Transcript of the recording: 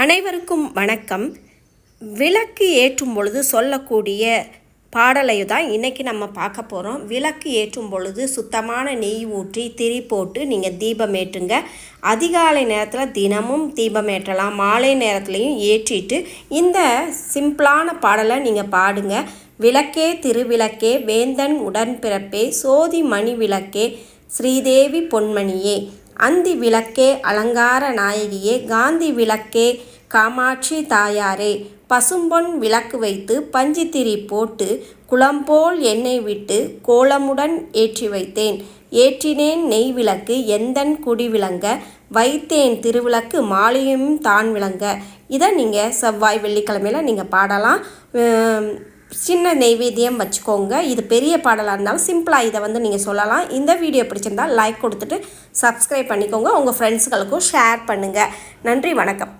அனைவருக்கும் வணக்கம். விளக்கு ஏற்றும் பொழுது சொல்லக்கூடிய பாடலை தான் இன்றைக்கி நம்ம பார்க்க போகிறோம். விளக்கு ஏற்றும் பொழுது சுத்தமான நெய் ஊற்றி திரி போட்டு நீங்கள் தீபம் ஏற்றுங்க. அதிகாலை நேரத்தில் தினமும் தீபம் ஏற்றலாம், மாலை நேரத்துலையும் ஏற்றிட்டு இந்த சிம்பிளான பாடலை நீங்கள் பாடுங்க. விளக்கே திருவிளக்கே வேந்தன் உடன்பிறப்பே சோதி மணி விளக்கே ஸ்ரீதேவி பொன்மணியே அந்தி விளக்கே அலங்கார நாயகியே காந்தி விளக்கே காமாட்சி தாயாரே பசும்பொன் விளக்கு வைத்து பஞ்சித்திரி போட்டு குளம்போல் எண்ணெய் விட்டு கோலமுடன் ஏற்றி வைத்தேன். ஏற்றினேன் நெய் விளக்கு எந்தன் குடி விளங்க வைத்தேன் திருவிளக்கு மாலையும் தான் விளங்க. இதை நீங்கள் செவ்வாய் வெள்ளிக்கிழமையில் நீங்கள் பாடலாம். சின்ன நெய்வேத்தியம் வச்சுக்கோங்க. இது பெரிய பாடலாக இருந்தாலும் சிம்பிளாக இதை நீங்கள் சொல்லலாம். இந்த வீடியோ பிடிச்சிருந்தால் லைக் கொடுத்துட்டு சப்ஸ்கிரைப் பண்ணிக்கோங்க. உங்கள் ஃப்ரெண்ட்ஸுகளுக்கும் ஷேர் பண்ணுங்கள். நன்றி, வணக்கம்.